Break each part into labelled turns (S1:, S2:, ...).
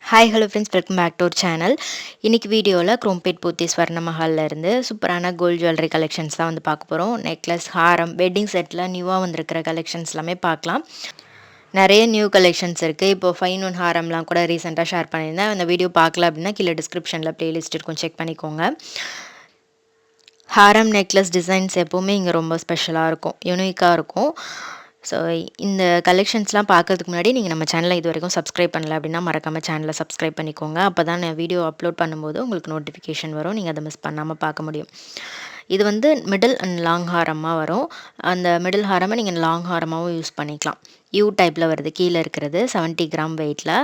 S1: Hi hello friends, welcome back to our channel. இன்றைக்கி வீடியோவில் குரோம்பேட் போத்தி ஸ்வர்ண மஹால்ல இருந்து சூப்பரான கோல்ட் ஜுவல்லரி கலெக்ஷன்ஸ் தான் வந்து பார்க்க போகிறோம். நெக்லஸ், ஹாரம், வெட்டிங் செட்டில் நியூவாக வந்திருக்கிற கலெக்ஷன்ஸ் எல்லாமே பார்க்கலாம். நிறைய நியூ கலெக்ஷன்ஸ் இருக்குது. இப்போ 5 ஹாரம்லாம் கூட ரீசெண்டாக ஷேர் பண்ணியிருந்தேன். அந்த வீடியோ பார்க்கல அப்படின்னா கீழே டிஸ்கிரிப்ஷனில் ப்ளேலிஸ்ட் இருக்கும், செக் பண்ணிக்கோங்க. ஹாரம் நெக்லஸ் டிசைன்ஸ் எப்போவுமே இங்கே ரொம்ப ஸ்பெஷலாக இருக்கும், யூனிக்காக இருக்கும். ஸோ இந்த கலெக்ஷன்ஸ்லாம் பார்க்கறதுக்கு முன்னாடி நீங்கள் நம்ம சேனலை இது வரைக்கும் சப்ஸ்கிரைப் பண்ணல அப்படின்னா மறக்காமல் சேனலை சப்ஸ்கிரைப் பண்ணிக்கோங்க. அப்போ தான் நான் வீடியோ அப்லோட் பண்ணும்போது உங்களுக்கு நோட்டிஃபிகேஷன் வரும், நீங்கள் அதை மிஸ் பண்ணாமல் பார்க்க முடியும். இது வந்து மிடில் அண்ட் லாங் ஹாரமாக வரும். அந்த மிடில் ஹாரமாக நீங்கள் லாங் ஹாரமாகவும் யூஸ் பண்ணிக்கலாம். யூ டைப்பில் வருது, கீழே இருக்கிறது 70 கிராம் வெயிட்டில்.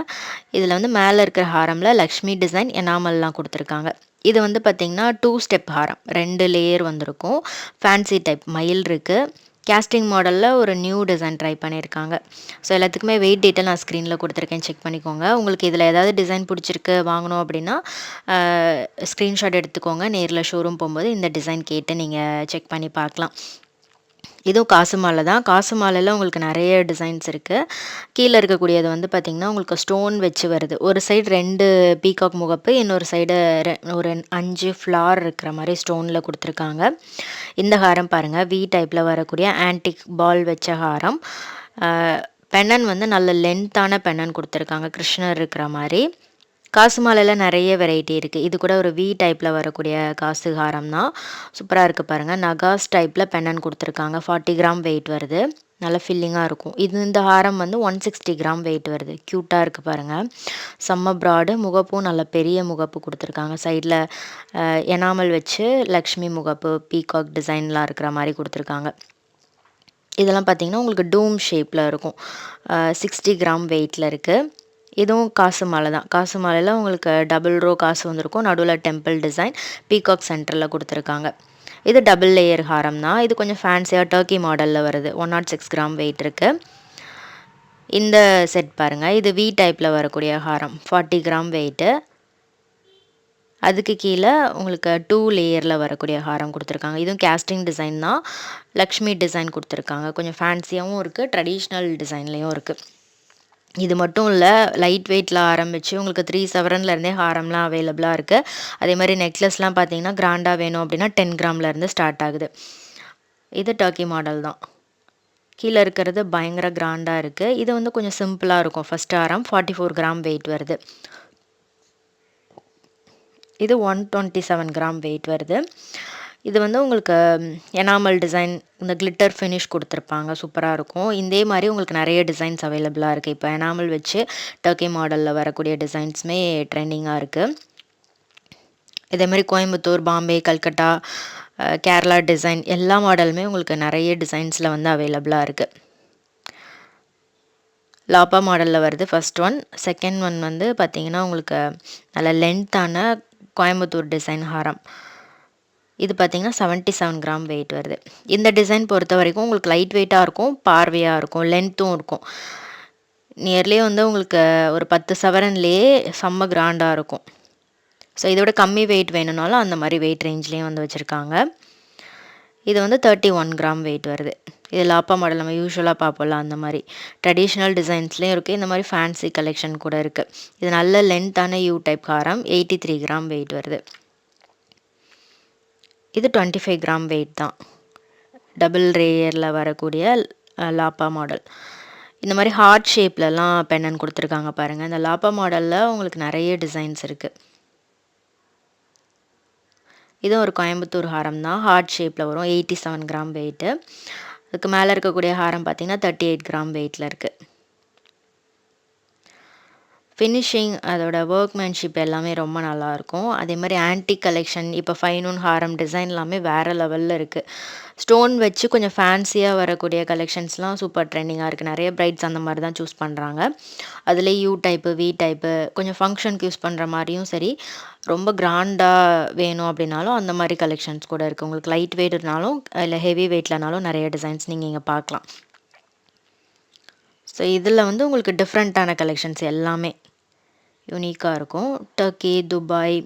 S1: இதில் வந்து மேலே இருக்கிற ஹாரமில் லக்ஷ்மி டிசைன் எனாமல்லாம் கொடுத்துருக்காங்க. இது வந்து பார்த்திங்கன்னா 2 ஸ்டெப் ஹாரம், 2 லேயர் வந்திருக்கும். ஃபேன்சி டைப் மயில் இருக்குது. கேஸ்டிங் மாடலில் ஒரு நியூ டிசைன் ட்ரை பண்ணியிருக்காங்க. ஸோ எல்லாத்துக்குமே வெயிட் டீட்டெயில் நான் ஸ்க்ரீனில் கொடுத்துருக்கேன், செக் பண்ணிக்கோங்க. உங்களுக்கு இதில் ஏதாவது டிசைன் பிடிச்சிருக்கு வாங்கணும் அப்படின்னா ஸ்க்ரீன்ஷாட் எடுத்துக்கோங்க. நேரில் ஷோரூம் போகும்போது இந்த டிசைன் கேட்டு நீங்கள் செக் பண்ணி பார்க்கலாம். இதுவும் காசு மாலை தான். காசு மாலையில் உங்களுக்கு நிறைய டிசைன்ஸ் இருக்குது. கீழே இருக்கக்கூடியது வந்து பார்த்திங்கன்னா உங்களுக்கு ஸ்டோன் வச்சு வருது. ஒரு சைடு 2 பீகாக் முகப்பு, இன்னொரு சைடு ஒரு 5 ஃப்ளார் இருக்கிற மாதிரி ஸ்டோனில் கொடுத்துருக்காங்க. இந்த ஹாரம் பாருங்கள், வி டைப்பில் வரக்கூடிய ஆன்டிக் பால் வச்ச ஹாரம். பெண்ணன் வந்து நல்ல லென்த்தான பெண்ணன் கொடுத்துருக்காங்க, கிருஷ்ணர் இருக்கிற மாதிரி. காசு மாலையில் நிறைய வெரைட்டி இருக்குது. இது கூட ஒரு வி டைப்பில் வரக்கூடிய காசு ஹாரம் தான். சூப்பராக இருக்குது பாருங்கள். நகாஸ் டைப்பில் பெண்ணன் கொடுத்துருக்காங்க. 40 கிராம் வெயிட் வருது, நல்ல ஃபில்லிங்காக இருக்கும். இந்த ஹாரம் வந்து 160 கிராம் வெயிட் வருது. க்யூட்டாக இருக்குது பாருங்கள். செம்ம ப்ராடு, முகப்பும் நல்ல பெரிய முகப்பு கொடுத்துருக்காங்க. சைடில் எனாமல் வச்சு லக்ஷ்மி முகப்பு, பீகாக் டிசைன்லாம் இருக்கிற மாதிரி கொடுத்துருக்காங்க. இதெல்லாம் பார்த்திங்கன்னா உங்களுக்கு டூம் ஷேப்பில் இருக்கும். 60 கிராம் வெயிட்டில் இருக்குது. இதுவும் காசு மாலை தான். காசு மாலையில் உங்களுக்கு டபுள் ரோ காசு வந்திருக்கும், நடுவில் டெம்பிள் டிசைன், பீகாக் சென்டரில் கொடுத்துருக்காங்க. இது டபுள் லேயர் ஹாரம் தான். இது கொஞ்சம் ஃபேன்சியாக டர்க்கி மாடலில் வருது. 106 கிராம் வெயிட் இருக்குது. இந்த செட் பாருங்கள், இது வி டைப்பில் வரக்கூடிய ஹாரம், 40 கிராம் வெயிட்டு. அதுக்கு கீழே உங்களுக்கு 2 லேயரில் வரக்கூடிய ஹாரம் கொடுத்துருக்காங்க. இதுவும் கேஸ்டிங் டிசைன் தான், லக்ஷ்மி டிசைன் கொடுத்துருக்காங்க. கொஞ்சம் ஃபேன்சியாகவும் இருக்குது, ட்ரெடிஷ்னல் டிசைன்லேயும் இருக்குது. இது மட்டும் இல்லை, லைட் வெயிட்டில் ஆரம்பித்து உங்களுக்கு 3 சவரன்லேருந்தே ஹாரம்லாம் அவைலபிளாக இருக்குது. அதே மாதிரி நெக்லஸ்லாம் பார்த்தீங்கன்னா கிராண்டாக வேணும் அப்படின்னா 10 கிராம்லேருந்து ஸ்டார்ட் ஆகுது. இது டர்க்கி மாடல் தான். கீழே இருக்கிறது பயங்கர கிராண்டாக இருக்குது. இது வந்து கொஞ்சம் சிம்பிளாக இருக்கும். ஃபஸ்ட் ஹாரம் 44 கிராம் வெயிட் வருது. இது 127 கிராம் வெயிட் வருது. இது வந்து உங்களுக்கு எனாமல் டிசைன், இந்த கிளிட்டர் ஃபினிஷ் கொடுத்துருப்பாங்க, சூப்பராக இருக்கும். இதே மாதிரி உங்களுக்கு நிறைய டிசைன்ஸ் அவைலபிளாக இருக்குது. இப்போ எனாமல் வச்சு டர்க்கி மாடலில் வரக்கூடிய டிசைன்ஸுமே ட்ரெண்டிங்காக இருக்குது. இதே மாதிரி கோயம்புத்தூர், பாம்பே, கல்கட்டா, கேரளா டிசைன் எல்லா மாடலுமே உங்களுக்கு நிறைய டிசைன்ஸில் வந்து அவைலபிளாக இருக்குது. லாப்பா மாடலில் வருது ஃபர்ஸ்ட் ஒன். செகண்ட் ஒன் வந்து பார்த்திங்கன்னா உங்களுக்கு நல்ல லென்த்தான கோயம்புத்தூர் டிசைன் ஹாரம். இது பார்த்திங்கன்னா 77 கிராம் வெயிட் வருது. இந்த டிசைன் பொறுத்த வரைக்கும் உங்களுக்கு லைட் வெயிட்டாக இருக்கும், பார்வையாக இருக்கும், லென்த்தும் இருக்கும். நியர்லி வந்து உங்களுக்கு ஒரு 10 சவரன்லேயே செம்ம கிராண்டாக இருக்கும். ஸோ இதோட கம்மி வெயிட் வேணும்னாலும் அந்த மாதிரி வெயிட் ரேஞ்ச்லேயும் வந்து வச்சுருக்காங்க. இது வந்து 31 கிராம் வெயிட் வருது. இது லாப்பா மாடல் நம்ம யூஸ்வலாக பார்ப்போம்ல, அந்த மாதிரி ட்ரெடிஷ்னல் டிசைன்ஸ்லேயும் இருக்குது. இந்த மாதிரி ஃபேன்சி கலெக்ஷன் கூட இருக்குது. இது நல்ல லென்த்தான you type Haram, 83 gram wait வருது. இது 25 கிராம் வெயிட் தான். டபுள் லேயரில் வரக்கூடிய லாப்பா மாடல். இந்த மாதிரி ஹார்ட் ஷேப்லலாம் பெண்ணன் கொடுத்துருக்காங்க பாருங்கள். இந்த லாப்பா மாடலில் உங்களுக்கு நிறைய டிசைன்ஸ் இருக்குது. இதுவும் ஒரு கோயம்புத்தூர் ஹாரம் தான், ஹார்ட் ஷேப்பில் வரும். 87 கிராம் வெயிட்டு. அதுக்கு மேலே இருக்கக்கூடிய ஹாரம் பார்த்திங்கன்னா 38 கிராம் வெயிட்டில் இருக்குது. ஃபினிஷிங், அதோட ஒர்க்மேன்ஷிப் எல்லாமே ரொம்ப நல்லாயிருக்கும். அதே மாதிரி ஆன்டிக் கலெக்ஷன், இப்போ 5 ஹாரம் டிசைன் எல்லாமே வேறு லெவலில் இருக்குது. ஸ்டோன் வச்சு கொஞ்சம் ஃபேன்சியாக வரக்கூடிய கலெக்ஷன்ஸ்லாம் சூப்பர் ட்ரெண்டிங்காக இருக்குது. நிறைய பிரைட்ஸ் அந்த மாதிரி தான் சூஸ் பண்ணுறாங்க. அதில் யூ டைப்பு, வி டைப்பு, கொஞ்சம் ஃபங்க்ஷனுக்கு யூஸ் பண்ணுற மாதிரியும் சரி, ரொம்ப கிராண்டாக வேணும் அப்படின்னாலும் அந்த மாதிரி கலெக்ஷன்ஸ் கூட இருக்குது. உங்களுக்கு லைட் வெயிட்னாலும் இல்லை ஹெவி வெயிட்லனாலும் நிறைய டிசைன்ஸ் நீங்கள் இங்கே பார்க்கலாம். ஸோ இதில் வந்து உங்களுக்கு டிஃப்ரெண்ட்டான கலெக்ஷன்ஸ் எல்லாமே யூனிக்காக இருக்கும். டர்க்கி, துபாய்,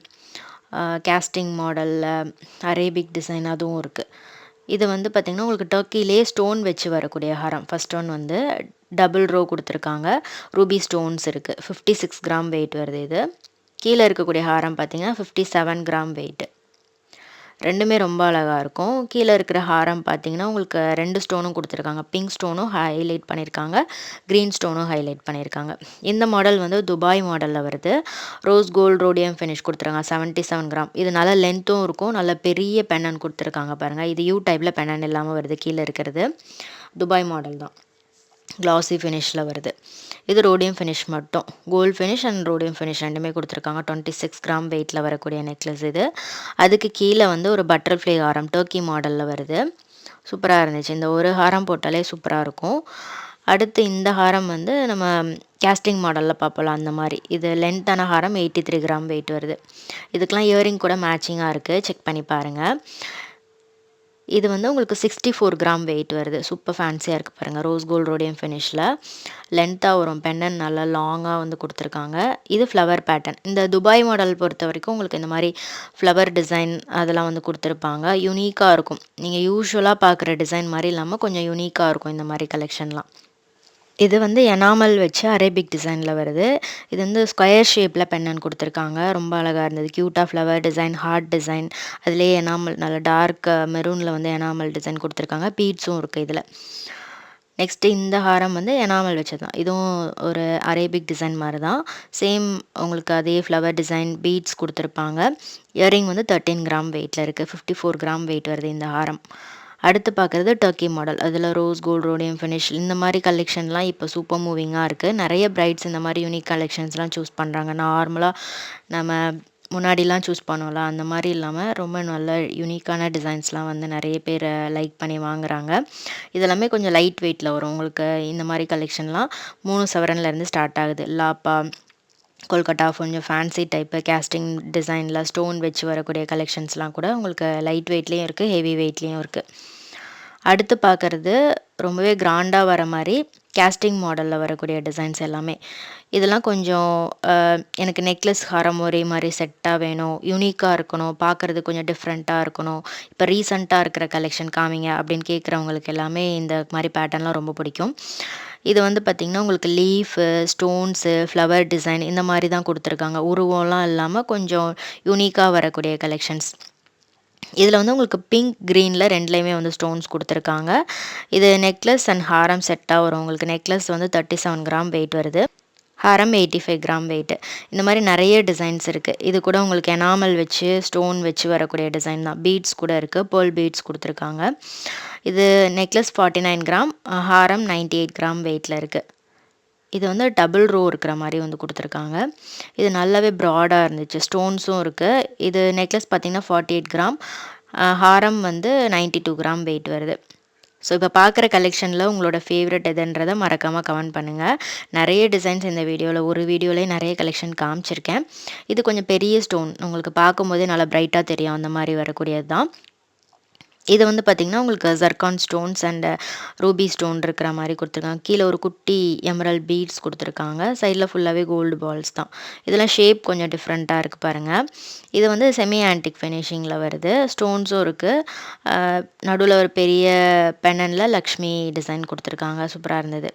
S1: கேஸ்டிங் மாடலில் அரேபிக் டிசைன் அதுவும் இருக்குது. இது வந்து பார்த்திங்கன்னா உங்களுக்கு டர்க்கிலே ஸ்டோன் வச்சு வரக்கூடிய ஹாரம். ஃபர்ஸ்ட் ஒன் வந்து டபுள் ரோ கொடுத்துருக்காங்க. ரூபி ஸ்டோன்ஸ் இருக்குது. 56 கிராம் வெயிட் வருது இது. கீழே இருக்கக்கூடிய ஹாரம் பார்த்திங்கன்னா 57 கிராம் வெயிட்டு. ரெண்டுமே ரொம்ப அழகாக இருக்கும். கீழே இருக்கிற ஹாரம் பார்த்திங்கன்னா உங்களுக்கு 2 ஸ்டோனும் கொடுத்துருக்காங்க. பிங்க் ஸ்டோனும் ஹைலைட் பண்ணியிருக்காங்க, க்ரீன் ஸ்டோனும் ஹைலைட் பண்ணியிருக்காங்க. இந்த மாடல் வந்து துபாய் மாடலில் வருது. ரோஸ் கோல்டு ரோடியம் ஃபினிஷ் கொடுத்துருக்காங்க. 77 கிராம். இது நல்ல லென்த்தும் இருக்கும், நல்ல பெரிய பெண்ணன் கொடுத்துருக்காங்க பாருங்கள். இது யூ டைப்பில் பெண்ணன் இல்லாமல் வருது. கீழே இருக்கிறது துபாய் மாடல் தான், கிளாசி ஃபினிஷில் வருது. இது ரோடியம் ஃபினிஷ் மட்டும், gold finish and rhodium finish ரெண்டுமே கொடுத்துருக்காங்க. 26 கிராம் வெயிட்டில் வரக்கூடிய நெக்லஸ் இது. அதுக்கு கீழே வந்து ஒரு பட்டர்ஃப்ளை ஹாரம் டர்க்கி மாடலில் வருது. சூப்பராக இருந்துச்சு. இந்த ஒரு ஹாரம் போட்டாலே சூப்பராக இருக்கும். அடுத்து இந்த ஹாரம் வந்து நம்ம கேஸ்டிங் மாடலில் பார்ப்போம் அந்த மாதிரி. இது லென்த்தான ஹாரம் 83 கிராம் வெயிட் வருது. இதுக்கெலாம் இயரிங் கூட மேட்சிங்காக இருக்குது, செக் பண்ணி பாருங்கள். இது வந்து உங்களுக்கு 64 கிராம் வெயிட் வருது. சூப்பர் ஃபேன்சியாக இருக்குது பாருங்கள். ரோஸ் கோல்டு ரோடியம் ஃபினிஷில் லென்த்தாக வரும். பெண்ணன் நல்லா லாங்காக வந்து கொடுத்துருக்காங்க. இது ஃப்ளவர் பேட்டர்ன். இந்த துபாய் மாடல் பொறுத்த வரைக்கும் உங்களுக்கு இந்த மாதிரி ஃப்ளவர் டிசைன் அதெல்லாம் வந்து கொடுத்துருப்பாங்க. யூனிக்காக இருக்கும். நீங்கள் யூஸ்வலாக பார்க்குற டிசைன் மாதிரி இல்லாமல் கொஞ்சம் யூனிக்காக இருக்கும் இந்த மாதிரி கலெக்ஷன்லாம். இது வந்து எனாமல் வச்சு அரேபிக் டிசைனில் வருது. இது வந்து ஸ்கொயர் ஷேப்பில் பெண்ணன் கொடுத்துருக்காங்க. ரொம்ப அழகாக இருந்தது. க்யூட்டாக ஃப்ளவர் டிசைன், ஹார்ட் டிசைன், அதுலேயே எனாமல் நல்ல டார்க் மெரூனில் வந்து எனாமல் டிசைன் கொடுத்துருக்காங்க. பீட்ஸும் இருக்குது இதில். நெக்ஸ்ட்டு இந்த ஹாரம் வந்து எனாமல் வச்சது தான். இதுவும் ஒரு அரேபிக் டிசைன் மாதிரி தான். சேம் உங்களுக்கு அதே ஃப்ளவர் டிசைன், பீட்ஸ் கொடுத்துருப்பாங்க. இயரிங் வந்து 13 கிராம் வெயிட்டில் இருக்குது. 54 கிராம் வெயிட் வருது இந்த ஹாரம். அடுத்து பார்க்குறது டர்க்கி மாடல். அதில் ரோஸ் கோல்டு ரோடியம் ஃபினிஷ் இந்த மாதிரி கலெக்ஷன்லாம் இப்போ சூப்பர் மூவிங்காக இருக்குது. நிறைய பிரைட்ஸ் இந்த மாதிரி யூனிக் கலெக்ஷன்ஸ்லாம் சூஸ் பண்ணுறாங்க. நார்மலாக நம்ம முன்னாடிலாம் சூஸ் பண்ணோம்ல அந்த மாதிரி இல்லாமல் ரொம்ப நல்ல யூனிக்கான டிசைன்ஸ்லாம் வந்து நிறைய பேர் லைக் பண்ணி வாங்குறாங்க. இதெல்லாமே கொஞ்சம் லைட் வெயிட்டில் வரும். உங்களுக்கு இந்த மாதிரி கலெக்ஷன்லாம் 3 சவரன்லேருந்து ஸ்டார்ட் ஆகுது. லாப்பா, கொல்கட்டா, கொஞ்சம் ஃபேன்சி டைப்பு கேஸ்டிங் டிசைனில் ஸ்டோன் வச்சு வரக்கூடிய கலெக்ஷன்ஸ்லாம் கூட உங்களுக்கு லைட் வெயிட்லேயும் இருக்குது, ஹெவி வெயிட்லேயும் இருக்குது. அடுத்து பார்க்குறது ரொம்பவே கிராண்டாக வர மாதிரி கேஸ்டிங் மாடலில் வரக்கூடிய டிசைன்ஸ் எல்லாமே. இதெல்லாம் கொஞ்சம் எனக்கு நெக்லஸ் ஹாரம் ஒரே மாதிரி செட்டாக வேணும், யூனிக்காக இருக்கணும், பார்க்குறது கொஞ்சம் டிஃப்ரெண்ட்டாக இருக்கணும், இப்போ ரீசெண்டாக இருக்கிற கலெக்ஷன் காமிங்க அப்படின்னு கேட்குறவங்களுக்கு எல்லாமே இந்த மாதிரி பேட்டர்ன்லாம் ரொம்ப பிடிக்கும். இது வந்து பார்த்திங்கன்னா உங்களுக்கு லீஃபு, ஸ்டோன்ஸு, ஃப்ளவர் டிசைன் இந்த மாதிரி தான் கொடுத்துருக்காங்க. உருவம்லாம் இல்லாமல் கொஞ்சம் யூனிக்காக வரக்கூடிய கலெக்ஷன்ஸ். இதில் வந்து உங்களுக்கு பிங்க், க்ரீனில் ரெண்டுலேயுமே வந்து ஸ்டோன்ஸ் கொடுத்துருக்காங்க. இது நெக்லஸ் அண்ட் ஹாரம் செட்டாக வரும். உங்களுக்கு நெக்லஸ் வந்து 37 கிராம் வெயிட் வருது, ஹாரம் 85 கிராம் வெயிட்டு. இந்த மாதிரி நிறைய டிசைன்ஸ் இருக்குது. இது கூட உங்களுக்கு எனாமல் வச்சு ஸ்டோன் வச்சு வரக்கூடிய டிசைன் தான். பீட்ஸ் கூட இருக்குது, பேர்ல் பீட்ஸ் கொடுத்துருக்காங்க. இது நெக்லஸ் 49 கிராம், ஹாரம் 98 கிராம் வெயிட்டில் இருக்குது. இது வந்து டபுள் ரோ இருக்கிற மாதிரி வந்து கொடுத்துருக்காங்க. இது நல்லாவே ப்ராடாக இருந்துச்சு. ஸ்டோன்ஸும் இருக்குது. இது நெக்லஸ் பார்த்திங்கன்னா 48 கிராம், ஹாரம் வந்து 92 கிராம் வெயிட் வருது. ஸோ இப்போ பார்க்குற கலெக்ஷனில் உங்களோட ஃபேவரட் எதுன்றதை மறக்காமல் கமெண்ட் பண்ணுங்கள். நிறைய டிசைன்ஸ் இந்த வீடியோவில், ஒரு வீடியோலேயே நிறைய கலெக்ஷன் காமிச்சிருக்கேன். இது கொஞ்சம் பெரிய ஸ்டோன், உங்களுக்கு பார்க்கும்போதே நல்லா ப்ரைட்டாக தெரியும், அந்த மாதிரி வரக்கூடியது தான். இது வந்து பார்த்திங்கன்னா உங்களுக்கு zircon stones and Ruby stone இருக்கிற மாதிரி கொடுத்துருக்காங்க. கீழே ஒரு குட்டி எமரல்ட் பீட்ஸ் கொடுத்துருக்காங்க. சைடில் ஃபுல்லாகவே கோல்டு பால்ஸ் தான். இதெல்லாம் ஷேப் கொஞ்சம் டிஃப்ரெண்ட்டாக இருக்குது பாருங்கள். இது வந்து செமி ஆன்டிக் ஃபினிஷிங்கில் வருது. ஸ்டோன்ஸும் இருக்குது. நடுவில் ஒரு பெரிய பென்னனில் லக்ஷ்மி டிசைன் கொடுத்துருக்காங்க. சூப்பராக இருந்தது.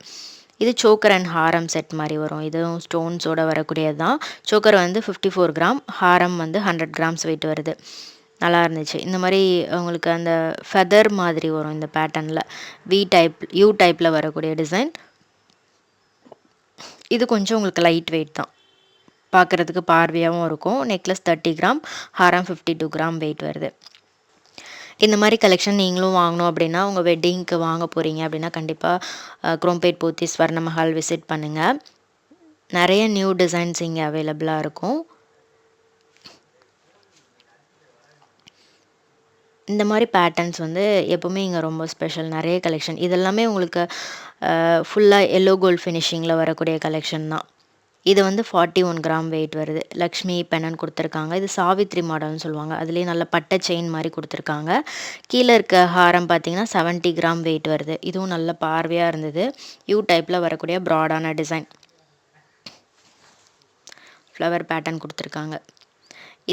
S1: இது சோக்கர் அண்ட் ஹாரம் செட் மாதிரி வரும். இதுவும் ஸ்டோன்ஸோடு வரக்கூடியது தான். சோக்கர் வந்து 54 கிராம், ஹாரம் வந்து 100 கிராம்ஸ் வெயிட் வருது. நல்லா இருந்துச்சு. இந்த மாதிரி உங்களுக்கு அந்த ஃபெதர் மாதிரி வரும் இந்த பேட்டர்னில். வி டைப், யூ டைப்பில் வரக்கூடிய டிசைன். இது கொஞ்சம் உங்களுக்கு லைட் வெயிட் தான், பார்க்குறதுக்கு பார்வையாகவும் இருக்கும். நெக்லஸ் 30 கிராம், ஹாரம் 52 கிராம் வெயிட் வருது. இந்த மாதிரி கலெக்ஷன் நீங்களும் வாங்கணும் அப்படின்னா, உங்கள் வெட்டிங்க்கு வாங்க போகிறீங்க அப்படின்னா கண்டிப்பாக குரோம்பேட் போத்தி ஸ்வர்ண மஹால் விசிட் பண்ணுங்கள். நிறைய நியூ டிசைன்ஸ் இங்கே அவைலபிளாக இருக்கும். இந்த மாதிரி பேட்டர்ன்ஸ் வந்து எப்போவுமே இங்கே ரொம்ப ஸ்பெஷல். நிறைய கலெக்ஷன் இதெல்லாமே உங்களுக்கு ஃபுல்லாக எல்லோ கோல்டு ஃபினிஷிங்கில் வரக்கூடிய கலெக்ஷன் தான். இது வந்து 41 கிராம் வெயிட் வருது. லக்ஷ்மி பெண்ணன் கொடுத்துருக்காங்க. இது சாவித்ரி மாடல்னு சொல்லுவாங்க. அதுலேயே நல்ல பட்டை செயின் மாதிரி கொடுத்துருக்காங்க. கீழே இருக்க ஹாரம் பார்த்திங்கன்னா 70 கிராம் வெயிட் வருது. இதுவும் நல்ல பார்வையாக இருந்தது. யூ டைப்பில் வரக்கூடிய ப்ராடான டிசைன், ஃப்ளவர் பேட்டர்ன் கொடுத்துருக்காங்க.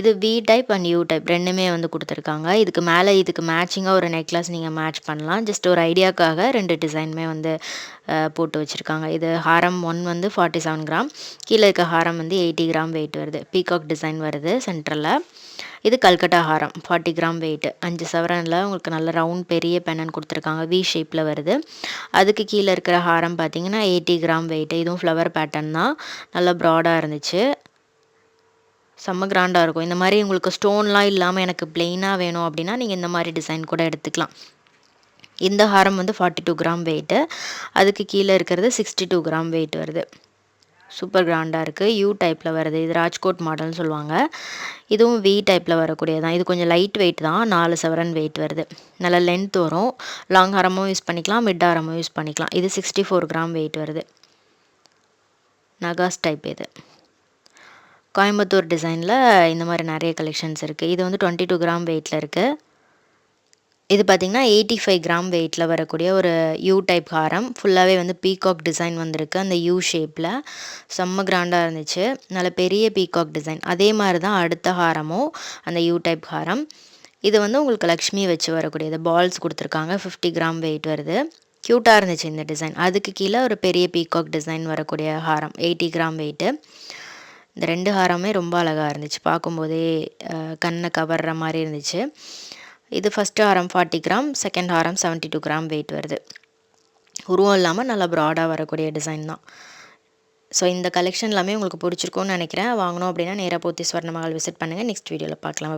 S1: இது we type and you type ரெண்டுமே வந்து குடுத்துருக்காங்க. இதுக்கு மேல இதுக்கு மேட்சிங்கா ஒரு நெக்லஸ் நீங்க மேட்ச் பண்ணலாம். ஜஸ்ட் ஒரு ஐடியாக்காக 2 டிசைனுமே வந்து போட்டு வச்சிருக்காங்க. இது ஹாரம் 1 வந்து 47 கிராம். கீழ இருக்க ஹாரம் வந்து 80 கிராம் வெயிட் வருது. பீகாக் டிசைன் வருது சென்டர்ல. இது கல்கட்டா ஹாரம் 40 கிராம் வெயிட். 5 சவரன்ல உங்களுக்கு நல்ல ரவுண்ட் பெரிய பென்னன் குடுத்துருக்காங்க. வி ஷேப்ல வருது. அதுக்கு கீழ இருக்கிற ஹாரம் பார்த்தீங்கன்னா 80 கிராம் வெயிட். இதுவும் ஃப்ளவர் பேட்டர்ன் தான். நல்லா ப்ராடா இருந்துச்சு. செம்ம கிராண்டா இருக்கும். இந்த மாரி உங்களுக்கு ஸ்டோன்லாம் இல்லாம எனக்கு பிளெயினா வேணும் அப்டின்னா, நீங்க இந்த மாரி டிசைன் கூட எடுத்துக்கலாம். இந்த ஹாரம் வந்து 42 கிராம் வெயிட்டு. அதுக்கு கீழ இருக்கிறது 62 கிராம் வெயிட் வருது. சூப்பர் கிராண்டா இருக்கு. யூ டைப்ல வருது. இது ராஜ்கோட் மாடல்னு சொல்லுவாங்க. இதுவும் வி டைப்ல வரக்கூடியது தான். இது கொஞ்சம் லைட் வெயிட் தான். 4 சவரன் வெயிட் வருது. நல்ல லென்த் வரும். லாங் ஹாரமும் யூஸ் பண்ணிக்கலாம். மிட் ஹாரமும் யூஸ் பண்ணிக்கலாம். இது 64 கிராம் வெயிட் வருது. நகாஸ் டைப் இது. கோயம்புத்தூர் டிசைன்ல இந்த மாரி நெறைய கலெக்ஷன்ஸ் இருக்கு. இது வந்து 22 கிராம் வெயிட்ல இருக்கு. இது பார்த்தீங்கன்னா 85 கிராம் வெயிட்ல வரக்கூடிய ஒரு யூ டைப் ஹாரம். ஃபுல்லாவே வந்து பீகாக் டிசைன் வந்திருக்கு. அந்த யூ ஷேப்ல. செம்ம கிராண்டா இருந்துச்சு. நல்ல பெரிய பீகாக் டிசைன். அதே மாரி தான் அடுத்த ஹாரமும் அந்த யூ டைப் ஹாரம். இது வந்து உங்களுக்கு லக்ஷ்மி வச்சு வரக்கூடியது. பால்ஸ் குடுத்துருக்காங்க. 50 கிராம் வெயிட் வருது. கியூட்டா இருந்துச்சு இந்த டிசைன். அதுக்கு கீழ ஒரு பெரிய பீகாக் டிசைன் வரக்கூடிய ஹாரம். 80 கிராம் வெயிட்டு. இந்த 2 ஹாரமே ரொம்ப அழகா இருந்துச்சு. பார்க்கும்போதே கண்ண கவர்ற மாரி இருந்துச்சு. இது ஃபர்ஸ்ட் ஹாரம் 40 கிராம், செகண்ட் ஹாரம் 72 கிராம் வெயிட் வருது. உருவம் இல்லாம நல்லா ப்ராடா வரக்கூடிய டிசைன் தான். ஸோ இந்த கலெக்ஷன் எல்லாமே உங்களுக்கு பிடிச்சிருக்கும்னு நெனைக்கிறேன். வாங்கணும் அப்டின்னா நேரா போத்தி ஸ்வர்ணமஹால் விசிட் பண்ணுங்க. நெக்ஸ்ட் வீடியோல பார்க்கலாம்.